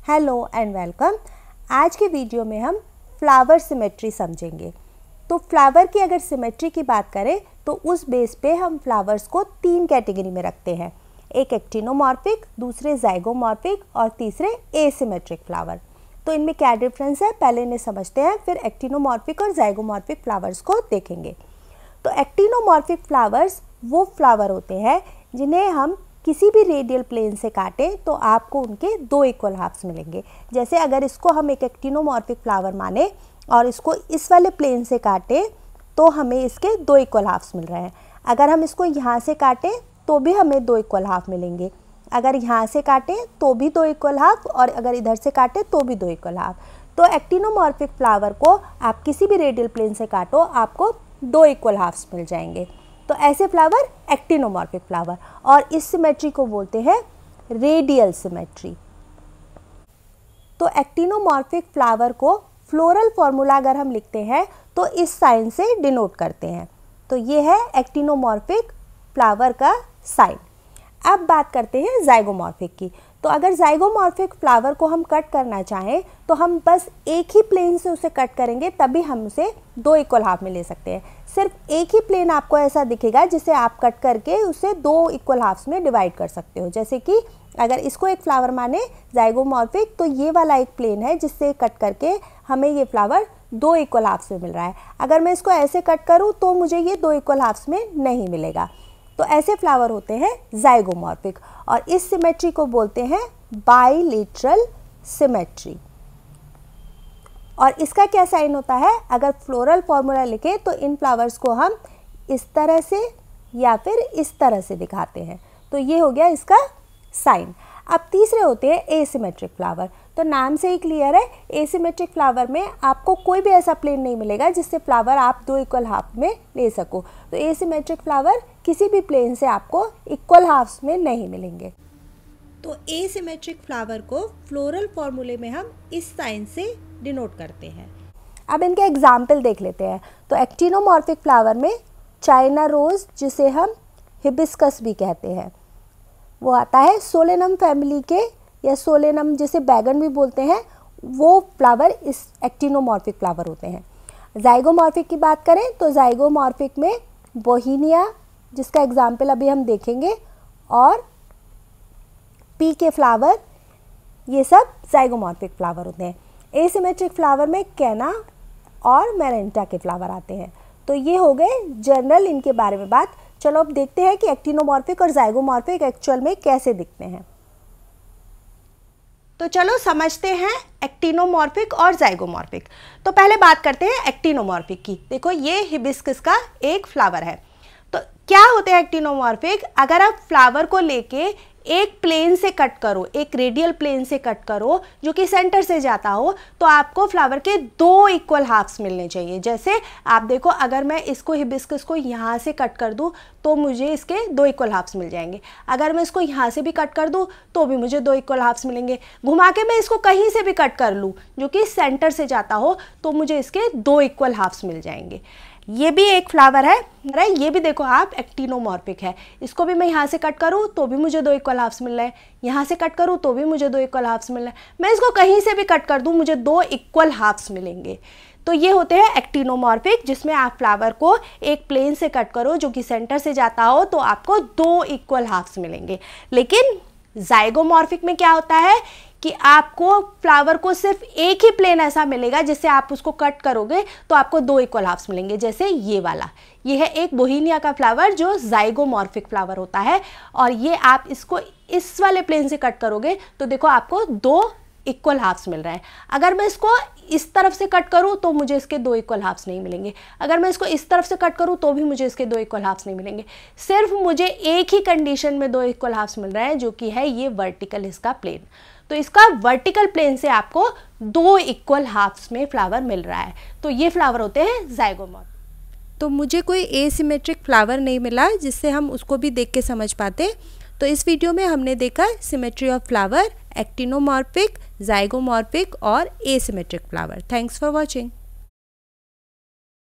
Hello and welcome. आज के video में हम फ्लावर सिमेट्री समझेंगे। तो फ्लावर की अगर सिमेट्री की बात करें तो उस बेस पे हम फ्लावर्स को तीन कैटेगरी में रखते हैं, एक एक्टिनोमॉर्फिक, दूसरे जाइगोमॉर्फिक और तीसरे एसिमेट्रिक फ्लावर। तो इनमें क्या डिफरेंस है पहले इन्हें समझते हैं, फिर एक्टिनोमॉर्फिक और जाइगोमॉर्फिक फ्लावर्स को देखेंगे। तो एक्टिनोमॉर्फिक फ्लावर्स वो फ्लावर होते हैं जिन्हें हम किसी भी रेडियल प्लेन से काटें तो आपको उनके दो इक्वल हाफ्स मिलेंगे। जैसे अगर इसको हम एक एक्टिनोमॉर्फिक फ्लावर माने और इसको इस वाले प्लेन से काटें तो हमें इसके दो इक्वल हाफ्स मिल रहे हैं। अगर हम इसको यहाँ से काटें तो भी हमें दो इक्वल हाफ मिलेंगे, अगर यहाँ से काटें तो भी दो इक्वल हाफ, और अगर इधर से काटें तो भी दो इक्वल हाफ। तो एक्टिनोमॉर्फिक फ्लावर को आप किसी भी रेडियल प्लेन से काटो आपको दो इक्वल हाफ्स मिल जाएंगे। तो ऐसे फ्लावर एक्टिनोमॉर्फिक फ्लावर, और इस सिमेट्री को बोलते हैं रेडियल सिमेट्री। तो एक्टिनोमॉर्फिक फ्लावर को फ्लोरल फॉर्मूला अगर हम लिखते हैं तो इस साइन से डिनोट करते हैं। तो ये है एक्टिनोमॉर्फिक फ्लावर का साइन। अब बात करते हैं जाइगोमॉर्फिक की। तो अगर जाइगोमॉर्फिक फ्लावर को हम कट करना चाहें तो हम बस एक ही प्लेन से उसे कट करेंगे, तभी हम उसे दो इक्वल हाफ में ले सकते हैं। सिर्फ एक ही प्लेन आपको ऐसा दिखेगा जिसे आप कट करके उसे दो इक्वल हाफ्स में डिवाइड कर सकते हो। जैसे कि अगर इसको एक फ्लावर माने जाइगोमॉर्फिक तो ये वाला एक प्लेन है जिससे कट करके हमें ये फ्लावर दो इक्वल हाफ्स में मिल रहा है। अगर मैं इसको ऐसे कट करूँ तो मुझे ये दो इक्वल हाफ्स में नहीं मिलेगा। तो ऐसे फ्लावर होते हैं जाइगोमॉर्फिक, और इस सिमेट्री को बोलते हैं बाइलेटरल सिमेट्री। और इसका क्या साइन होता है, अगर फ्लोरल फॉर्मूला लिखे तो इन फ्लावर्स को हम इस तरह से या फिर इस तरह से दिखाते हैं। तो ये हो गया इसका साइन। अब तीसरे होते हैं एसिमेट्रिक फ्लावर। तो नाम से ही क्लियर है, एसिमेट्रिक फ्लावर में आपको कोई भी ऐसा प्लेन नहीं मिलेगा जिससे फ्लावर आप दो इक्वल हाफ में ले सको। तो एसिमेट्रिक फ्लावर किसी भी प्लेन से आपको इक्वल हाफ्स में नहीं मिलेंगे। तो एसिमेट्रिक फ्लावर को फ्लोरल फॉर्मूले में हम इस साइन से डिनोट करते हैं। अब इनके एग्जाम्पल देख लेते हैं। तो एक्टिनोमॉर्फिक फ्लावर में चाइना रोज, जिसे हम हिबिस्कस भी कहते हैं, वो आता है सोलेनम फैमिली के, या सोलेनम जिसे बैगन भी बोलते हैं, वो फ्लावर इस एक्टिनोमॉर्फिक फ्लावर होते हैं। जाइगोमॉर्फिक की बात करें तो जाइगोमॉर्फिक में बोहीनिया, जिसका एग्जाम्पल अभी हम देखेंगे, और पी के फ्लावर, ये सब जाइगोमॉर्फिक फ्लावर होते हैं। एसिमेट्रिक फ्लावर में कैना और मैरेंटा के फ्लावर आते हैं। तो ये हो गए जनरल इनके बारे में बात। चलो अब देखते हैं कि एक्टिनोमॉर्फिक और जाइगोमॉर्फिक एक्चुअल में कैसे दिखते हैं। तो चलो समझते हैं एक्टिनोमॉर्फिक और जाइगोमॉर्फिक। तो पहले बात करते हैं एक्टिनोमॉर्फिक की। देखो ये हिबिस्कस का एक फ्लावर है। तो क्या होते हैं एक्टिनोमॉर्फिक, अगर आप फ्लावर को लेके एक प्लेन से कट करो, एक रेडियल प्लेन से कट करो जो कि सेंटर से जाता हो, तो आपको फ्लावर के दो इक्वल हाफ्स मिलने चाहिए। जैसे आप देखो, अगर मैं इसको हिबिस्कस को यहाँ से कट कर दूँ तो मुझे इसके दो इक्वल हाफ्स मिल जाएंगे। अगर मैं इसको यहाँ से भी कट कर दूँ तो भी मुझे दो इक्वल हाफ्स मिलेंगे। घुमा के मैं इसको कहीं से भी कट कर लूँ जो कि सेंटर से जाता हो तो मुझे इसके दो इक्वल हाफ्स मिल जाएंगे। ये भी एक फ्लावर है, ये भी देखो आप एक्टिनोमॉर्फिक है। इसको भी मैं यहाँ से कट करूँ तो भी मुझे दो इक्वल हाफ्स मिल रहे हैं, यहाँ से कट करूँ तो भी मुझे दो इक्वल हाफ्स मिल रहे हैं, मैं इसको कहीं से भी कट कर दूँ मुझे दो इक्वल हाफ्स मिलेंगे। तो ये होते हैं एक्टिनोमॉर्फिक, जिसमें आप फ्लावर को एक प्लेन से कट करो जो कि सेंटर से जाता हो तो आपको दो इक्वल हाफ्स मिलेंगे। लेकिन जाइगोमॉर्फिक में क्या होता है कि आपको फ्लावर को सिर्फ एक ही प्लेन ऐसा मिलेगा जिससे आप उसको कट करोगे तो आपको दो इक्वल हाफ्स मिलेंगे। जैसे ये वाला, ये है एक बोहीनिया का फ्लावर जो जाइगोमॉर्फिक फ्लावर होता है, और ये आप इसको इस वाले प्लेन से कट करोगे तो देखो आपको दो इक्वल हाफ्स मिल रहा है। अगर मैं इसको इस तरफ से कट करूं तो मुझे इसके दो इक्वल हाफ्स नहीं मिलेंगे, अगर मैं इसको इस तरफ से कट करूं तो भी मुझे इसके दो इक्वल हाफ्स नहीं मिलेंगे। सिर्फ मुझे एक ही कंडीशन में दो इक्वल हाफ्स मिल रहा है, जो कि है ये वर्टिकल इसका प्लेन। तो इसका वर्टिकल प्लेन से आपको दो इक्वल हाफ्स में फ्लावर मिल रहा है। तो ये फ्लावर होते हैं जाइगोमॉर्फिक। तो मुझे कोई एसिमेट्रिक फ्लावर नहीं मिला जिससे हम उसको भी देख के समझ पाते। तो इस वीडियो में हमने देखा symmetry of flower, actinomorphic, zygomorphic और asymmetric flower. Thanks for watching.